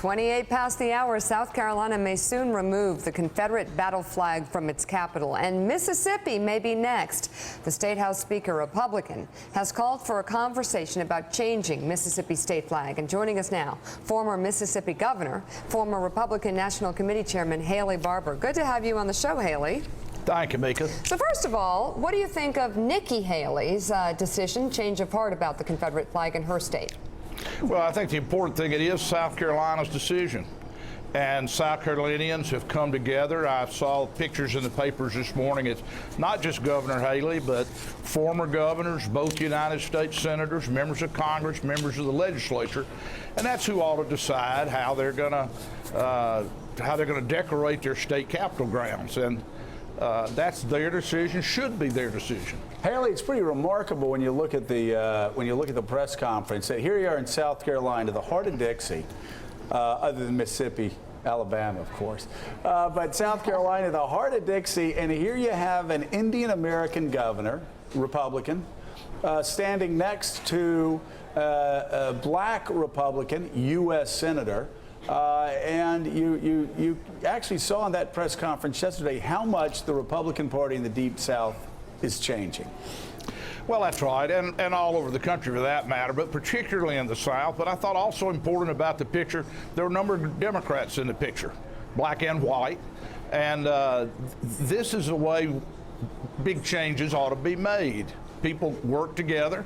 28 past the hour, South Carolina may soon remove the Confederate battle flag from its capital, and Mississippi may be next. The State House Speaker, Republican, has called for a conversation about changing Mississippi's state flag. And joining us now, former Mississippi Governor, former Republican National Committee Chairman Haley Barbour. Good to have you on the show, Haley. Thank you, Mika. So first of all, what do you think of Nikki Haley's decision, change of heart about the Confederate flag in her state? Well, I think the important thing, it is South Carolina's decision. And South Carolinians have come together. I saw pictures in the papers this morning. It's not just Governor Haley, but former governors, both United States senators, members of Congress, members of the legislature. And that's who ought to decide how they're going to decorate their state capitol grounds. And that's their decision, should be their decision. Haley, it's pretty remarkable when you look at the press conference that here you are in South Carolina, the heart of Dixie, other than Mississippi, Alabama, of course, but South Carolina, the heart of Dixie, and here you have an Indian American governor, Republican, standing next to a black Republican U.S. senator. And you actually saw in that press conference yesterday how much the Republican Party in the Deep South is changing. Well, that's right, and all over the country for that matter, but particularly in the South. But I thought also important about the picture, there were a number of Democrats in the picture, black and white, and this is the way big changes ought to be made. People work together,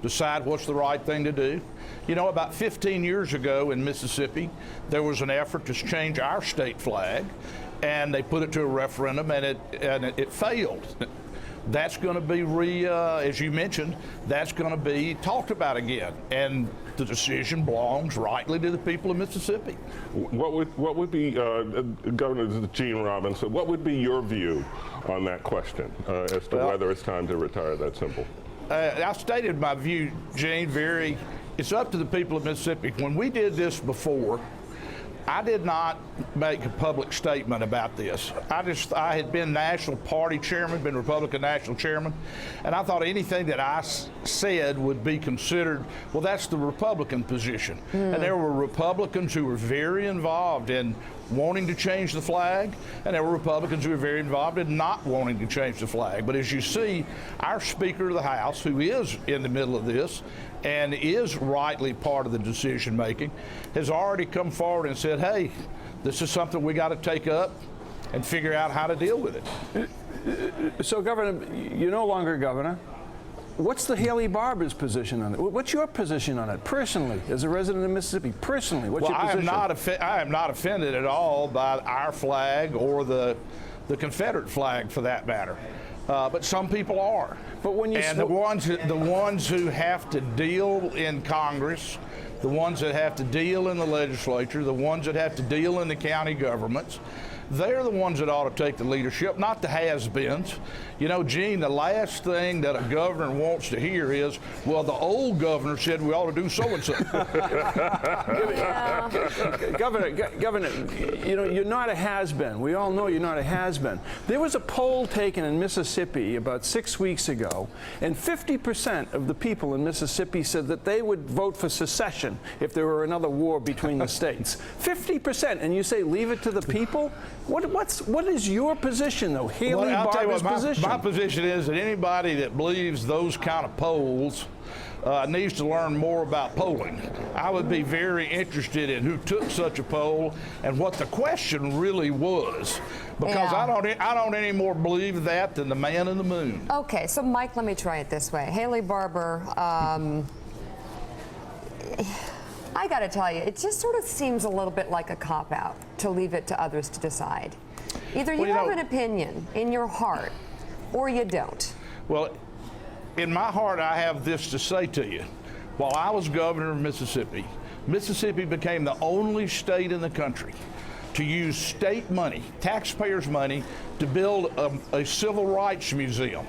decide what's the right thing to do. You know, about 15 years ago in Mississippi, there was an effort to change our state flag, and they put it to a referendum, and it failed. That's going to be, as you mentioned, that's going to be talked about again, and the decision belongs rightly to the people of Mississippi. What would be, Governor Gene Robinson, what would be your view on that question as to whether it's time to retire that symbol? I stated my view, Gene, it's up to the people of Mississippi. When we did this before, I did not make a public statement about this. I had been national party chairman, been Republican national chairman, and I thought anything that I said would be considered, well, that's the Republican position. And there were Republicans who were very involved in wanting to change the flag, and there were Republicans who were very involved in not wanting to change the flag. But as you see, our Speaker of the House, who is in the middle of this and is rightly part of the decision making, has already come forward and said, hey, this is something we got to take up and figure out how to deal with it. So, Governor, you're no longer governor. What's the Haley Barbour's position on it? What's your position on it, personally, as a resident of Mississippi? Personally, what's your position? I am not offended at all by our flag or the Confederate flag, for that matter. But some people are. But when you the ones who have to deal in Congress, the ones that have to deal in the legislature, the ones that have to deal in the county governments, they're the ones that ought to take the leadership, not the has-beens. You know, Gene, the last thing that a governor wants to hear is, well, the old governor said we ought to do so-and-so. Governor, you know, you're not a has-been. We all know you're not a has-been. There was a poll taken in Mississippi about 6 weeks ago, and 50% of the people in Mississippi said that they would vote for secession if there were another war between the states. 50%, and you say leave it to the people? What is your position, though? Haley Barbour's position? My position is that anybody that believes those kind of polls needs to learn more about polling. I would be very interested in who took such a poll and what the question really was, because I don't any more believe that than the man in the moon. Okay, so Mike, let me try it this way. Haley Barbour, I got to tell you, it just sort of seems a little bit like a cop-out to leave it to others to decide. Either you have an opinion in your heart, or you don't. Well, in my heart, I have this to say to you. While I was governor of Mississippi, Mississippi became the only state in the country to use state money, taxpayers' money, to build a civil rights museum.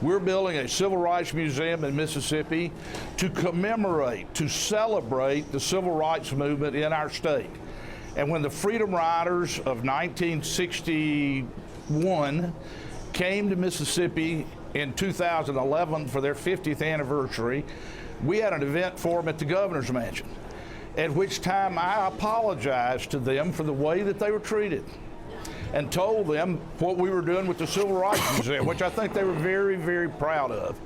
We're building a civil rights museum in Mississippi to commemorate, to celebrate the civil rights movement in our state. And when the Freedom Riders of 1961 came to Mississippi in 2011 for their 50th anniversary, we had an event for them at the governor's mansion. at which time I apologized to them for the way that they were treated and told them what we were doing with the Civil Rights Museum, which I think they were very, very proud of.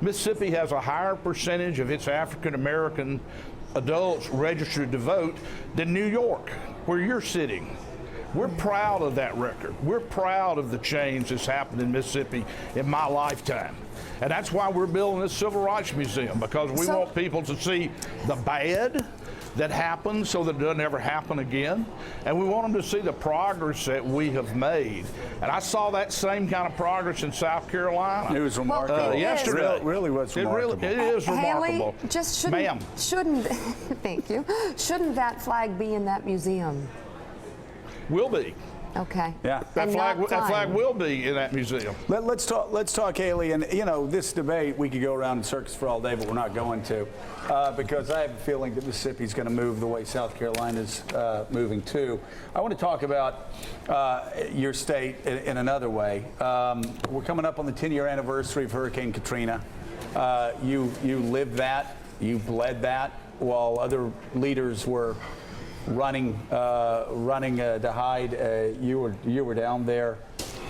Mississippi has a higher percentage of its African American adults registered to vote than New York, where you're sitting. We're proud of that record. We're proud of the change that's happened in Mississippi in my lifetime. And that's why we're building this Civil Rights Museum, because we want people to see the bad that happened so that it doesn't ever happen again. And we want them to see the progress that we have made. And I saw that same kind of progress in South Carolina. It was remarkable. Yesterday. It really was remarkable. It is remarkable. Haley, just Ma'am. shouldn't thank you. Shouldn't that flag be in that museum? Will be. Okay. Yeah. That And flag will be in that museum. Let's talk, Haley. And you know, this debate, we could go around in circles for all day, but we're not going to, because I have a feeling that Mississippi's going to move the way South Carolina's moving too. I want to talk about your state in another way. We're coming up on the 10-year anniversary of Hurricane Katrina. You lived that, you bled that, while other leaders were running to hide. You were down there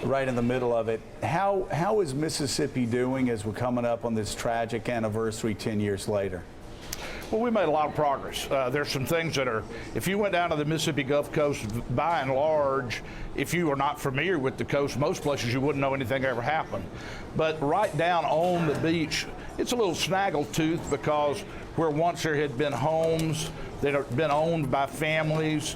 right in the middle of it. How is Mississippi doing as we're coming up on this tragic anniversary 10 years later? Well, we made a lot of progress. There's some things that are, if you went down to the Mississippi Gulf Coast, by and large, if you are not familiar with the coast, most places you wouldn't know anything ever happened. But right down on the beach, it's a little snaggletooth, because where once there had been homes that have been owned by families,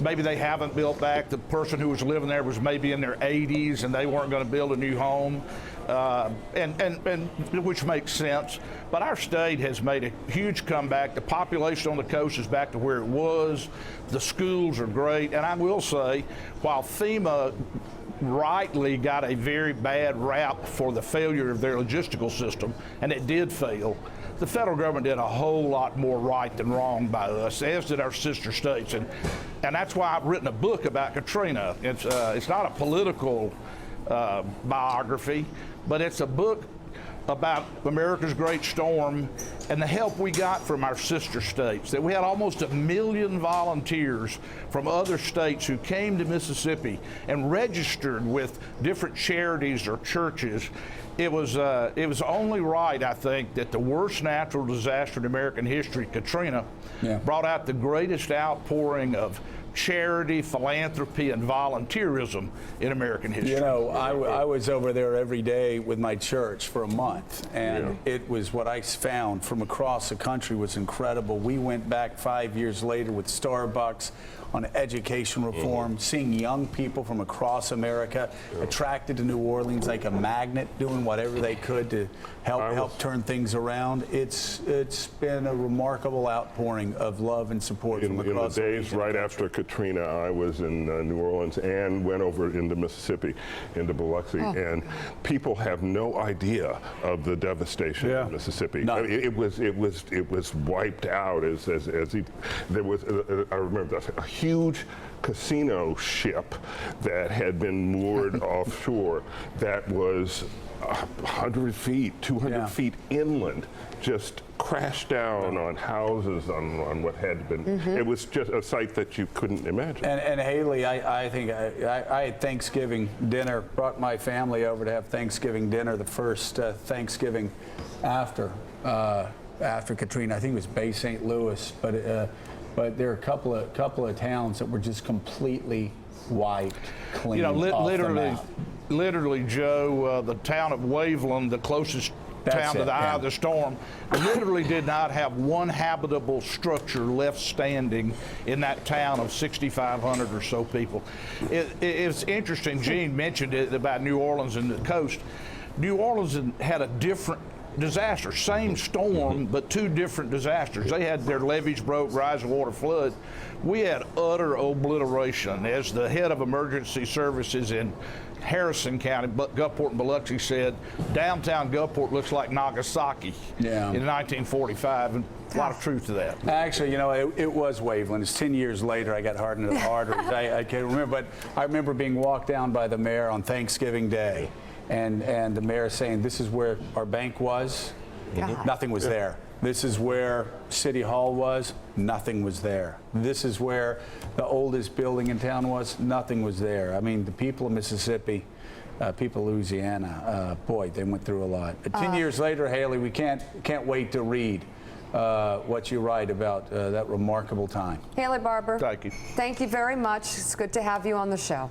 maybe they haven't built back. The person who was living there was maybe in their 80s and they weren't going to build a new home, and which makes sense. But our state has made a huge comeback. The population on the coast is back to where it was. The schools are great. And I will say, while FEMA rightly got a very bad rap for the failure of their logistical system, and it did fail, the federal government did a whole lot more right than wrong by us, as did our sister states. And that's why I've written a book about Katrina. It's not a political biography, but it's a book about America's great storm and the help we got from our sister states. That we had almost 1 million volunteers from other states who came to Mississippi and registered with different charities or churches. It was only right, I think, that the worst natural disaster in American history, Katrina, brought out the greatest outpouring of charity, philanthropy, and volunteerism in American history. You know, I was over there every day with my church for a month, and it was what I found from across the country was incredible. We went back 5 years later with Starbucks on education reform, seeing young people from across America attracted to New Orleans like a magnet, doing whatever they could to help turn things around. It's been a remarkable outpouring of love and support from across the days right after Katrina. I was in New Orleans and went over into Mississippi, into Biloxi, and people have no idea of the devastation in Mississippi. I mean, it was wiped out there was I remember a huge casino ship that had been moored offshore that was 100 feet, 200 feet inland, just crashed down on houses, on what had been. It was just a sight that you couldn't imagine. And Haley, I think I had Thanksgiving dinner, brought my family over to have Thanksgiving dinner, the first Thanksgiving after Katrina. I think it was Bay St. Louis, but there are a couple of towns that were just completely wiped clean. You know, off the map. literally, Joe, the town of Waveland, the closest town to the eye of the storm, literally did not have one habitable structure left standing in that town of 6,500 or so people. It's interesting. Gene mentioned it about New Orleans and the coast. New Orleans had a different disaster, same storm, but two different disasters. They had their levees broke, rising water, flood. We had utter obliteration. As the head of emergency services in Harrison County, Gulfport and Biloxi said, downtown Gulfport looks like Nagasaki in 1945, and a lot of truth to that. Actually, you know, it was Waveland. It's 10 years later. I got hardened to the arteries. I can't remember, but I remember being walked down by the mayor on Thanksgiving Day, and the mayor saying, "This is where our bank was." Nothing was there. This is where City Hall was. Nothing was there. This is where the oldest building in town was. Nothing was there. I mean, the people of Mississippi, people of Louisiana, boy, they went through a lot. 10 years later, Haley, we can't wait to read what you write about that remarkable time. Haley Barbour. Thank you. Thank you very much. It's good to have you on the show.